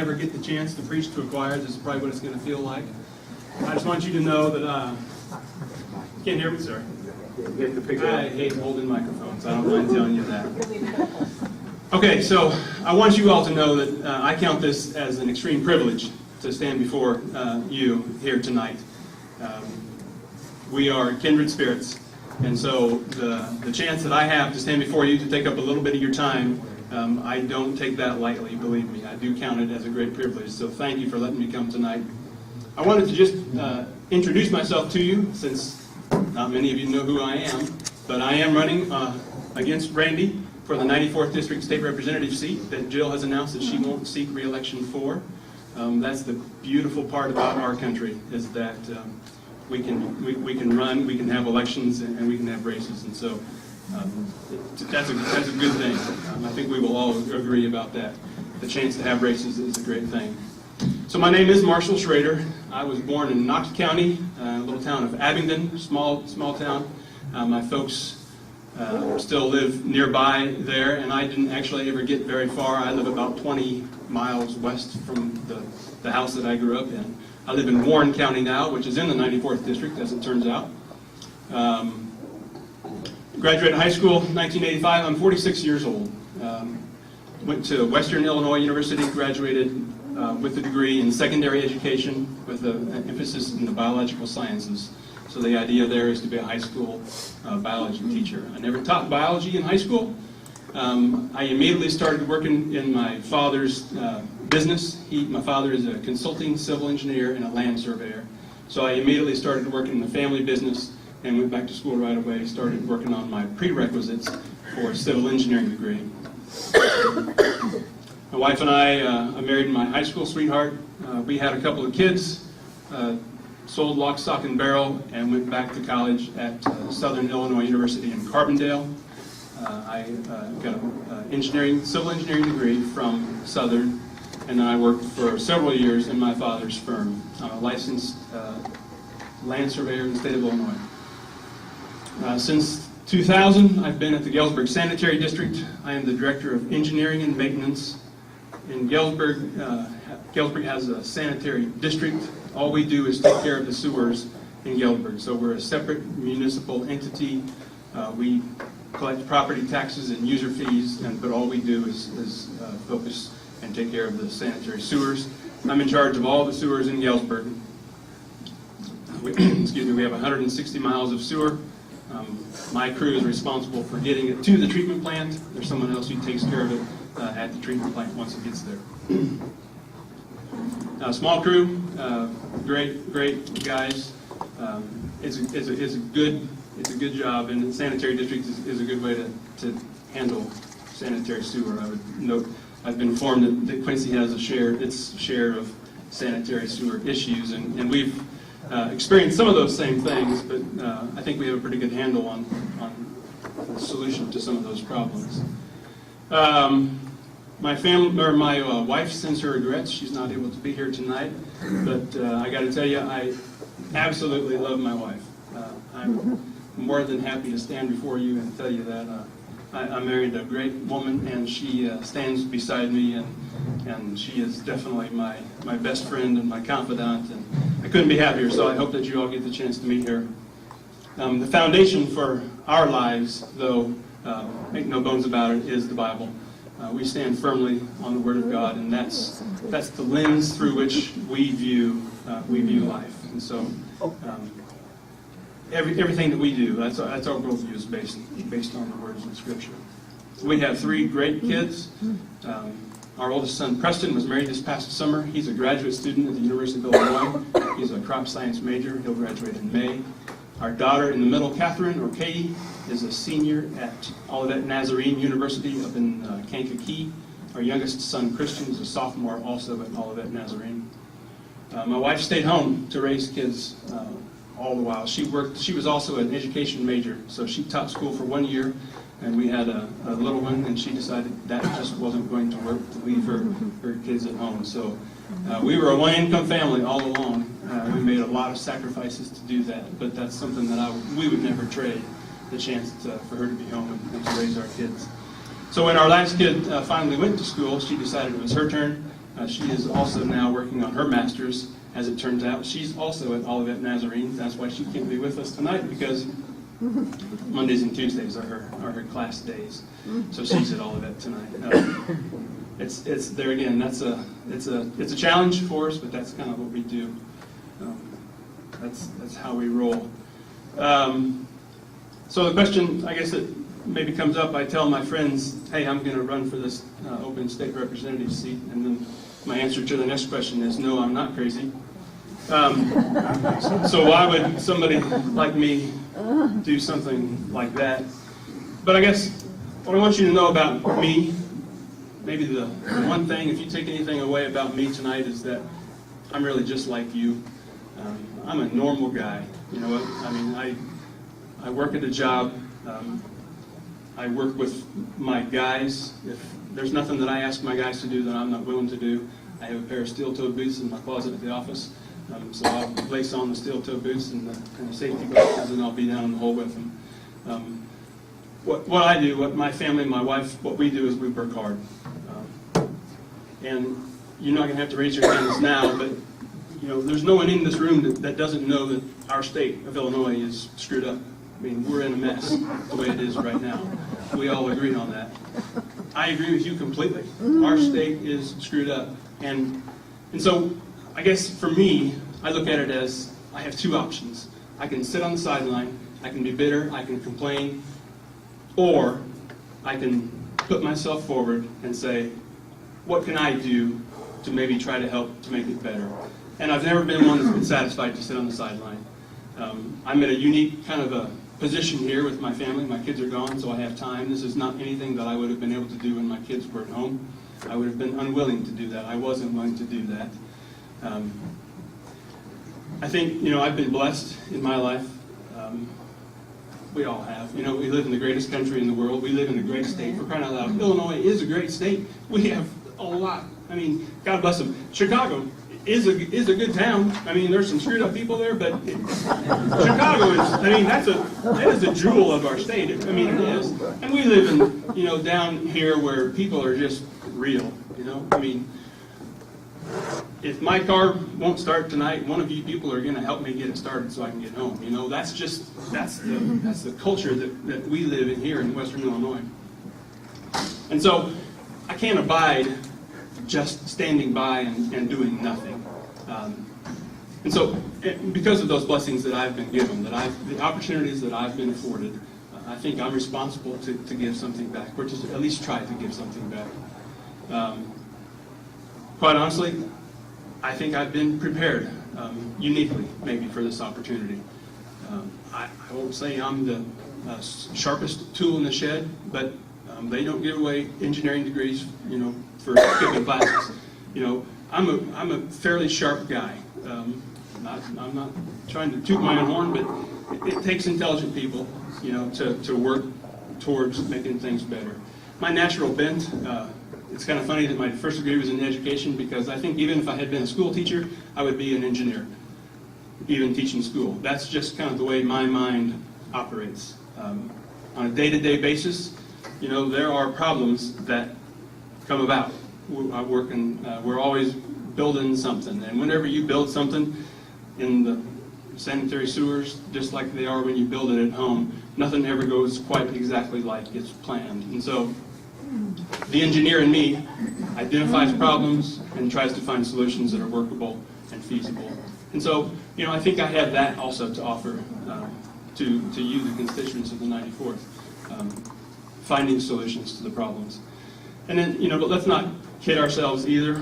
Ever get the chance to preach to a choir, this is probably what it's going to feel like. I just want you to know that, can't hear me, sir? I hate holding microphones. I don't mind telling you that. Okay, so I want you all to know that I count this as an extreme privilege to stand before you here tonight. We are kindred spirits, and so the chance that I have to stand before you to take up a little bit of your time, I don't take that lightly, believe me. I do count it as a great privilege, so thank you for letting me come tonight. I wanted to just introduce myself to you, since not many of you know who I am, but I am running against Randy for the 94th District State Representative seat that Jill has announced that she won't seek re-election for. That's the beautiful part about our country, is that we can run, we can have elections, and we can have races, and so that's a good thing. I think we will all agree about that. The chance to have races is a great thing. So my name is Marshall Schrader. I was born in Knox County, a little town of Abingdon, small town. My folks still live nearby there, and I didn't actually ever get very far. I live about 20 miles west from the house that I grew up in. I live in Warren County now, which is in the 94th District, as it turns out. Graduated high school in 1985. I'm 46 years old. Went to Western Illinois University, graduated with a degree in secondary education with an emphasis in the biological sciences. So the idea there is to be a high school biology teacher. I never taught biology in high school. I immediately started working in my father's business. My father is a consulting civil engineer and a land surveyor. So I immediately started working in the family business and went back to school right away, started working on my prerequisites for a civil engineering degree. My wife and I married my high school sweetheart. We had a couple of kids, sold lock, stock, and barrel, and went back to college at Southern Illinois University in Carbondale. I got an civil engineering degree from Southern, and then I worked for several years in my father's firm. I'm a licensed land surveyor in the state of Illinois. Since 2000, I've been at the Galesburg Sanitary District. I am the Director of Engineering and Maintenance. In Galesburg, Galesburg has a sanitary district. All we do is take care of the sewers in Galesburg. So we're a separate municipal entity. We collect property taxes and user fees, but all we do is focus and take care of the sanitary sewers. I'm in charge of all the sewers in Galesburg. Excuse me, we have 160 miles of sewer. My crew is responsible for getting it to the treatment plant. There's someone else who takes care of it at the treatment plant once it gets there. Small crew, great guys. It's a good job, and the sanitary district is a good way to handle sanitary sewer. I would note I've been informed that Quincy has its share of sanitary sewer issues, and we've experienced some of those same things, but I think we have a pretty good handle on the solution to some of those problems. My wife sends her regrets. She's not able to be here tonight, but I got to tell you, I absolutely love my wife. I'm more than happy to stand before you and tell you that I married a great woman, and she stands beside me, and she is definitely my best friend and my confidant, and I couldn't be happier, so I hope that you all get the chance to meet her. The foundation for our lives, though, make no bones about it, is the Bible. We stand firmly on the Word of God, and that's the lens through which we view life. And so everything that we do, that's our worldview is based on the words of Scripture. We have 3 great kids. Our oldest son, Preston, was married this past summer. He's a graduate student at the University of Illinois. He's a crop science major. He'll graduate in May. Our daughter in the middle, Catherine, or Katie, is a senior at Olivet Nazarene University up in Kankakee. Our youngest son, Christian, is a sophomore also at Olivet Nazarene. My wife stayed home to raise kids all the while. She was also an education major, so she taught school for 1 year, and we had a little one, and she decided that just wasn't going to work to leave her kids at home. So we were a one-income family all along. We made a lot of sacrifices to do that, but that's something that we would never trade, the chance for her to be home and to raise our kids. So when our last kid finally went to school, she decided it was her turn, She is also now working on her master's, as it turns out. She's also at Olivet Nazarene. That's why she can't be with us tonight, because Mondays and Tuesdays are her class days. So she's at Olivet tonight. It's there again. It's a challenge for us, but that's kind of what we do. That's how we roll. So the question, I guess, that maybe comes up, I tell my friends, hey, I'm going to run for this open state representative seat, and then my answer to the next question is, no, I'm not crazy. So why would somebody like me do something like that? But I guess what I want you to know about me, maybe the one thing, if you take anything away about me tonight, is that I'm really just like you. I'm a normal guy. You know what? I mean, I work at a job. I work with my guys. If there's nothing that I ask my guys to do that I'm not willing to do, I have a pair of steel-toed boots in my closet at the office. So I'll lace on the steel-toed boots and the safety glasses, and I'll be down in the hole with them. What I do, what my family, my wife, what we do is we work hard. And you're not going to have to raise your hands now, but you know, there's no one in this room that doesn't know that our state of Illinois is screwed up. I mean, we're in a mess the way it is right now. We all agreed on that. I agree with you completely. Our state is screwed up. And so I guess for me, I look at it as I have two options. I can sit on the sideline, I can be bitter, I can complain, or I can put myself forward and say, what can I do to maybe try to help to make it better? And I've never been one that's been satisfied to sit on the sideline. I'm at a unique kind of a position here with my family. My kids are gone, so I have time. This is not anything that I would have been able to do when my kids were at home. I would have been unwilling to do that. I wasn't willing to do that. I think, you know, I've been blessed in my life. We all have. You know, we live in the greatest country in the world. We live in a great state. For crying out loud, Illinois is a great state. We have a lot. I mean, God bless them. Chicago is a good town. I mean, there's some screwed up people there, but Chicago is, I mean, that is a jewel of our state. I mean, it is. And we live in, you know, down here where people are just real, you know. I mean, if my car won't start tonight, one of you people are going to help me get it started so I can get home. You know, that's the culture that we live in here in Western Illinois. And so I can't abide just standing by and doing nothing. And so because of those blessings that I've been given, the opportunities that I've been afforded, I think I'm responsible to give something back, or to at least try to give something back. Quite honestly, I think I've been prepared, uniquely, maybe, for this opportunity. I won't say I'm the sharpest tool in the shed, but they don't give away engineering degrees, you know, for skipping classes. You know, I'm a fairly sharp guy. I'm not trying to toot my own horn, but it takes intelligent people, you know, to work towards making things better. My natural bent. It's kind of funny that my first degree was in education, because I think even if I had been a school teacher, I would be an engineer, even teaching school. That's just kind of the way my mind operates. On a day-to-day basis, you know, there are problems that come about. I work in, we're always building something, and whenever you build something in the sanitary sewers, just like they are when you build it at home, nothing ever goes quite exactly like it's planned. And so the engineer in me identifies problems and tries to find solutions that are workable and feasible. And so, you know, I think I have that also to offer to you, the constituents of the 94th, finding solutions to the problems. And then, you know, but let's not kid ourselves either.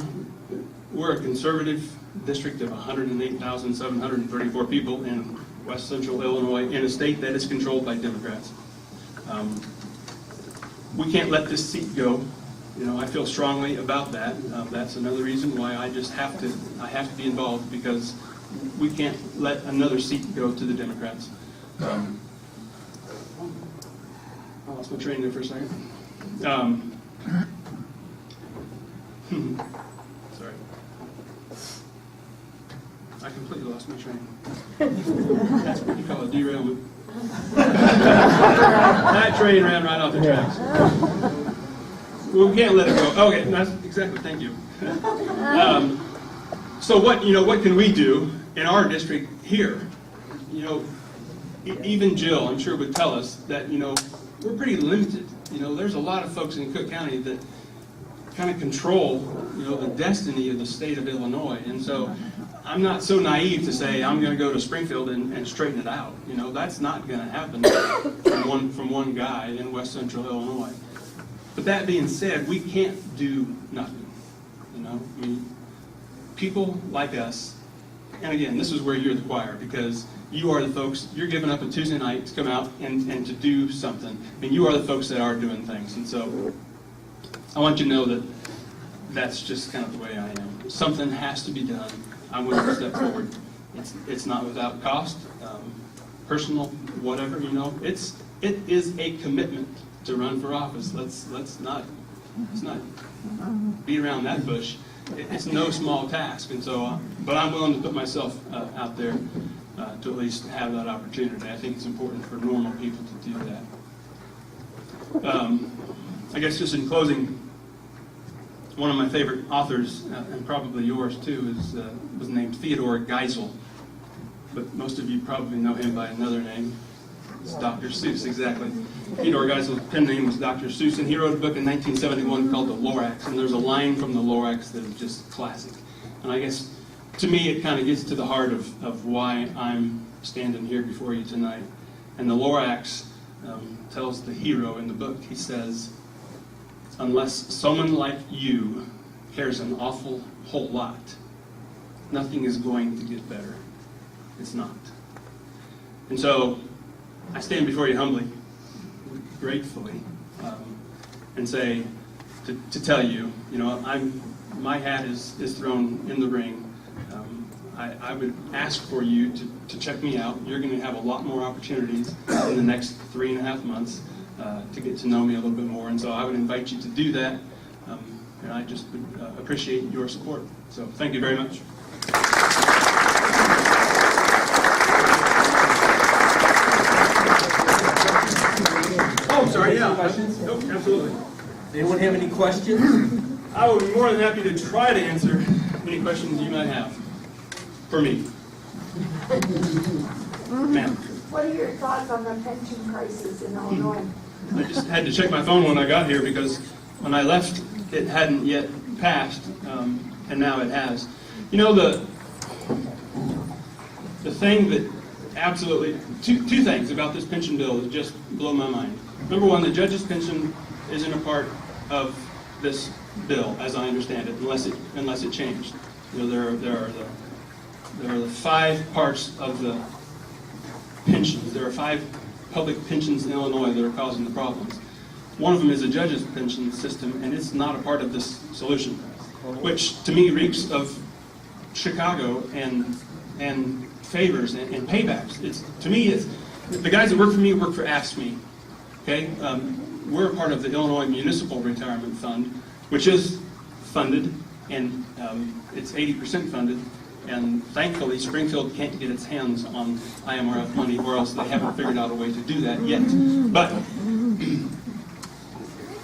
We're a conservative district of 108,734 people in west central Illinois, in a state that is controlled by Democrats. We can't let this seat go. You know, I feel strongly about that. That's another reason why I have to be involved, because we can't let another seat go to the Democrats. I lost my train there for a second. Sorry. I completely lost my train. That's what you call a derailment. That train ran right off the tracks. Well, we can't let it go. Okay, that's exactly. Thank you. So what can we do in our district here? Even Jill, I'm sure, would tell us that we're pretty limited. There's a lot of folks in Cook County that kind of control the destiny of the state of Illinois, and so I'm not so naive to say I'm going to go to Springfield and straighten it out. That's not going to happen from one guy in West Central Illinois. But that being said, we can't do nothing. People like us, and again, this is where you're the choir, because you are the folks, you're giving up a Tuesday night to come out and to do something. And you are the folks that are doing things. And so I want you to know that that's just kind of the way I am. Something has to be done. I'm willing to step forward. It's not without cost, personal, whatever, It is a commitment to run for office. Let's not beat around that bush. It's no small task, and so, but I'm willing to put myself out there to at least have that opportunity. I think it's important for normal people to do that. I guess just in closing, one of my favorite authors, and probably yours too, was named Theodore Geisel, but most of you probably know him by another name. It's Dr. Seuss, exactly. Theodore Geisel's pen name was Dr. Seuss, and he wrote a book in 1971 called The Lorax, and there's a line from The Lorax that is just classic. And I guess, to me, it kind of gets to the heart of why I'm standing here before you tonight. And The Lorax tells the hero in the book, he says, unless someone like you cares an awful whole lot, nothing is going to get better. It's not. And so, I stand before you humbly, gratefully, and say, to tell you, my hat is thrown in the ring. I would ask for you to check me out. You're going to have a lot more opportunities in the next 3.5 months to get to know me a little bit more, and so I would invite you to do that, and I just would appreciate your support. So thank you very much. Oh, sorry, yeah. Nope, absolutely. Anyone have any questions? I would be more than happy to try to answer any questions you might have for me. Ma'am. What are your thoughts on the pension crisis in Illinois? I just had to check my phone when I got here because when I left, it hadn't yet passed, and now it has. The thing that absolutely, two things about this pension bill that just blow my mind. Number one, the judge's pension isn't a part of this bill, as I understand it, unless it changed. There are the 5 parts of the pensions. There are 5 public pensions in Illinois that are causing the problems. One of them is a judge's pension system, and it's not a part of this solution, which to me reeks of Chicago and favors and paybacks. To me, the guys that work for me work for AFSCME. Okay, we're a part of the Illinois Municipal Retirement Fund, which is funded, and it's 80% funded. And thankfully, Springfield can't get its hands on IMRF money, or else they haven't figured out a way to do that yet. But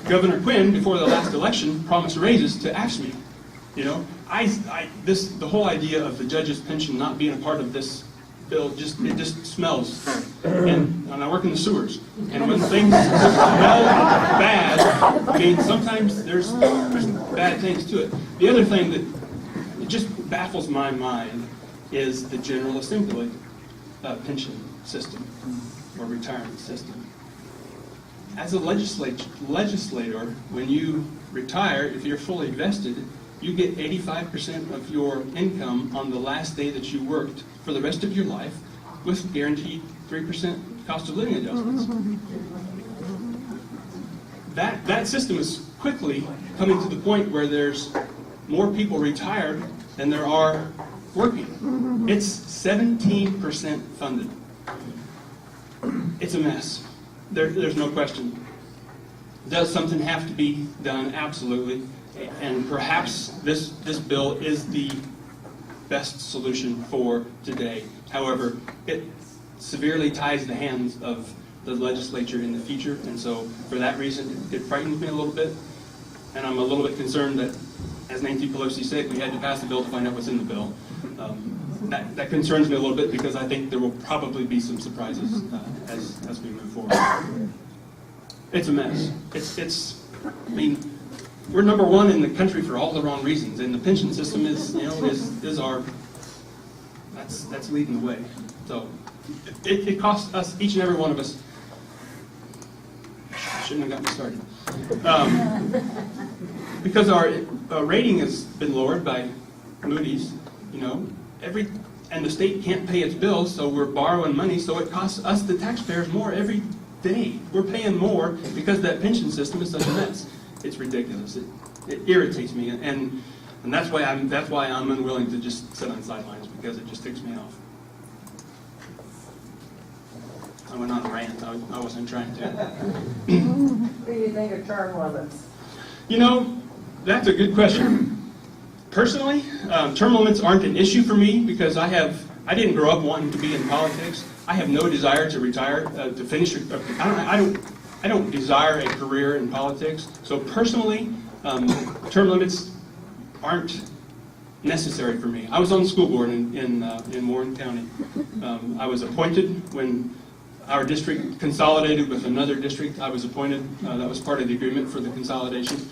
Governor Quinn, before the last election, promised raises to AFSCME. The whole idea of the judge's pension not being a part of this bill it just smells. And I work in the sewers, and when things smell bad, sometimes there's bad things to it. The other thing that it just baffles my mind is the General Assembly pension system or retirement system. As a legislator, when you retire, if you're fully vested, you get 85% of your income on the last day that you worked for the rest of your life with guaranteed 3% cost of living adjustments. That system is quickly coming to the point where there's more people retired than there are working. It's 17% funded. It's a mess. There's no question. Does something have to be done? Absolutely. And perhaps this bill is the best solution for today. However, it severely ties the hands of the legislature in the future, and so for that reason, it frightens me a little bit, and I'm a little bit concerned that as Nancy Pelosi said, we had to pass the bill to find out what's in the bill. That concerns me a little bit because I think there will probably be some surprises as we move forward. It's a mess. I mean, we're number one in the country for all the wrong reasons, and the pension system is our, that's leading the way. So it costs us, each and every one of us. Shouldn't have gotten me started. Because our rating has been lowered by Moody's, and the state can't pay its bills, so we're borrowing money, so it costs us, the taxpayers, more every day. We're paying more because that pension system is such a mess. It's ridiculous. It irritates me, and that's why I'm unwilling to just sit on sidelines, because it just ticks me off. I went on a rant. I wasn't trying to. What do you think of term limits? That's a good question. Personally, term limits aren't an issue for me because I didn't grow up wanting to be in politics. I have no desire to retire, to finish. I don't desire a career in politics. So personally, term limits aren't necessary for me. I was on the school board in Warren County. I was appointed when our district consolidated with another district. I was appointed. That was part of the agreement for the consolidation.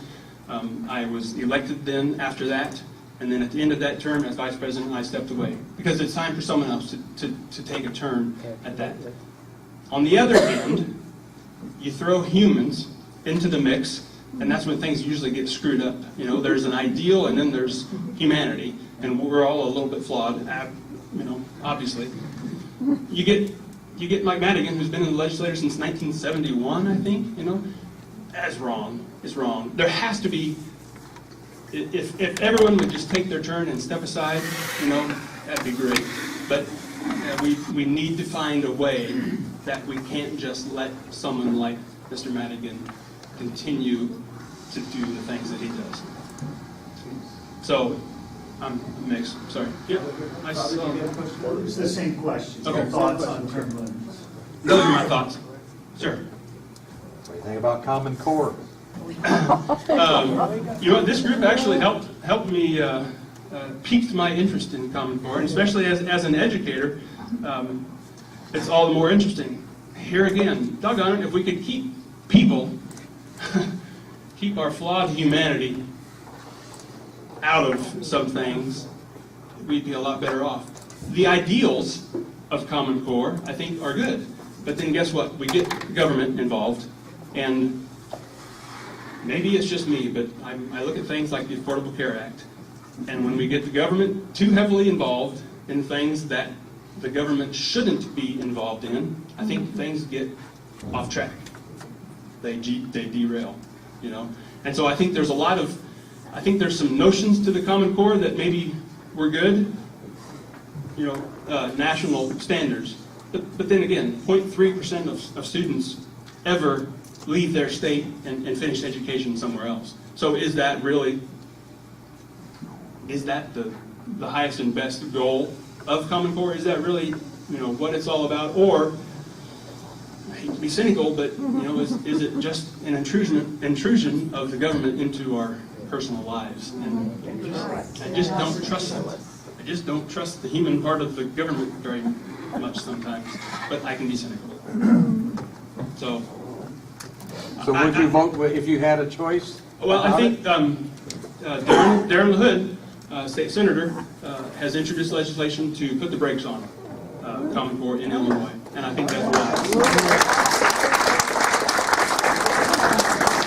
I was elected then after that, and then at the end of that term as vice president, I stepped away because it's time for someone else to take a turn at that. On the other hand, you throw humans into the mix, and that's when things usually get screwed up. There's an ideal, and then there's humanity, and we're all a little bit flawed, obviously. You get Mike Madigan, who's been in the legislature since 1971, I think, that's wrong. It's wrong. There has to be, if everyone would just take their turn and step aside, that'd be great. But we need to find a way that we can't just let someone like Mr. Madigan continue to do the things that he does. So, I'm mixed. Sorry. Yeah. It's the same question. Okay. Thoughts on term limits? Those are my thoughts. Sure. What do you think about Common Core? This group actually helped me, piqued my interest in Common Core, and especially as an educator, it's all the more interesting. Here again, doggone it, if we could keep people, keep our flawed humanity out of some things, we'd be a lot better off. The ideals of Common Core, I think, are good. But then guess what? We get government involved, and maybe it's just me, but I look at things like the Affordable Care Act, and when we get the government too heavily involved in things that the government shouldn't be involved in, I think things get off track. They derail, And so I think there's there's some notions to the Common Core that maybe were good, national standards. But then again, 0.3% of students ever leave their state and finish education somewhere else. So is that the highest and best goal of Common Core? Is that really, what it's all about? Or, I hate to be cynical, but, is it just an intrusion of the government into our personal lives? And I just don't trust it. I just don't trust the human part of the government very much sometimes, but I can be cynical. So would you vote if you had a choice? Well, I think Darren LaHood, state senator, has introduced legislation to put the brakes on Common Core in Illinois, and I think that's wise.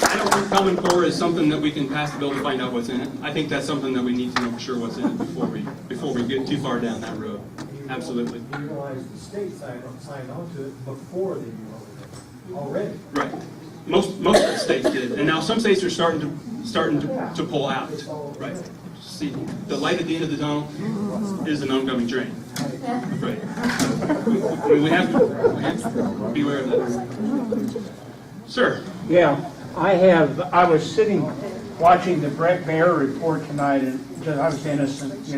I don't think Common Core is something that we can pass the bill to find out what's in it. I think that's something that we need to know for sure what's in it before we get too far down that road. Absolutely. You realize the state signed on to it before they knew already. Right. Most of the states did, and now some states are starting to pull out. Right. See, the light at the end of the tunnel is an oncoming train. Right. We have to be aware of that. Sir. Yeah, I was sitting watching the Brett Baer report tonight, and I was innocent,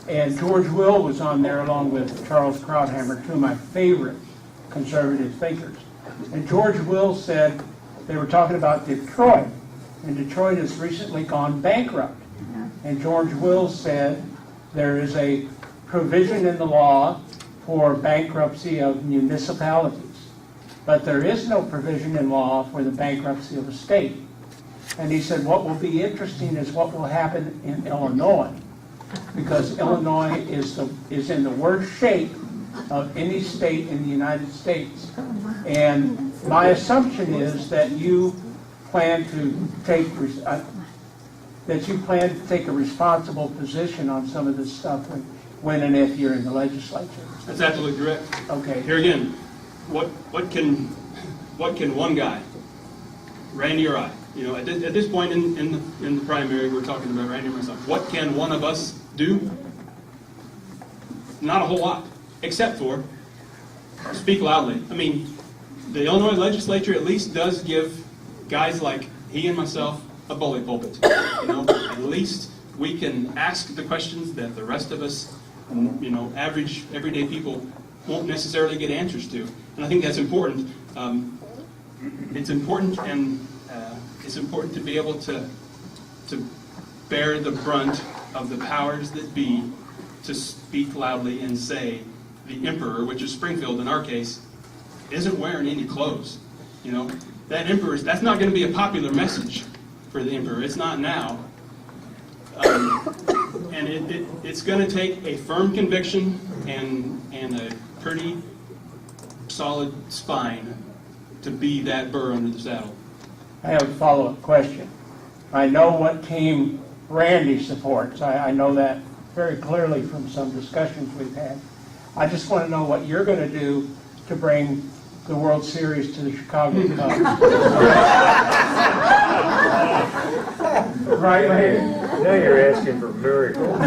and George Will was on there along with Charles Krauthammer, two of my favorite conservative thinkers. And George Will said they were talking about Detroit, and Detroit has recently gone bankrupt. And George Will said there is a provision in the law for bankruptcy of municipalities, but there is no provision in law for the bankruptcy of a state. And he said what will be interesting is what will happen in Illinois, because Illinois is in the worst shape of any state in the United States. And my assumption is that you plan to take a responsible position on some of this stuff when and if you're in the legislature. That's absolutely correct. Okay. Here again, what can one guy, Randy or I, at this point in the primary, we're talking about Randy and myself. What can one of us do? Not a whole lot, except for speak loudly. I mean, the Illinois legislature at least does give guys like he and myself a bully pulpit. At least we can ask the questions that the rest of us, average everyday people won't necessarily get answers to. And I think that's important. It's important, and it's important to be able to bear the brunt of the powers that be, to speak loudly and say the emperor, which is Springfield in our case, isn't wearing any clothes. That emperor, that's not going to be a popular message for the emperor. It's not now. And it's going to take a firm conviction and a pretty solid spine to be that burr under the saddle. I have a follow-up question. I know what team Randy supports. I know that very clearly from some discussions we've had. I just want to know what you're going to do to bring the World Series to the Chicago Cubs. Right, Randy? Now you're asking for miracles.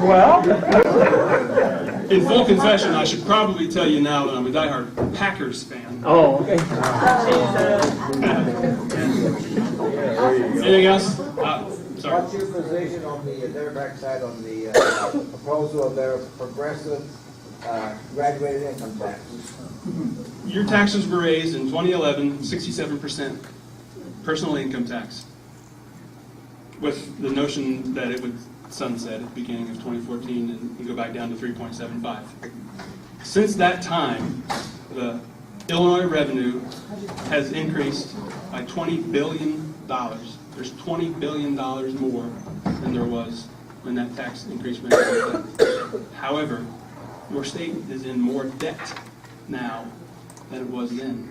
Well, In full confession, I should probably tell you now that I'm a diehard Packers fan. oh, okay. Anything else? Sorry. What's your position on the Democratic side on the proposal of their progressive graduated income tax? Your taxes were raised in 2011, 67% personal income tax, with the notion that it would sunset at the beginning of 2014 and go back down to 3.75. Since that time, the Illinois revenue has increased by $20 billion. There's $20 billion more than there was when that tax increase went into effect. However, your state is in more debt now than it was then.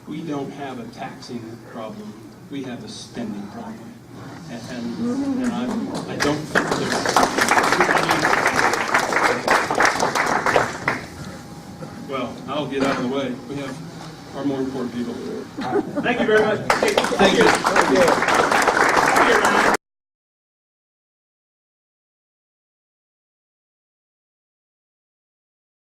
We don't have a taxing problem. We have a spending problem. And I don't think there's... Well, I'll get out of the way. We have our more important people. Thank you very much. Thank you.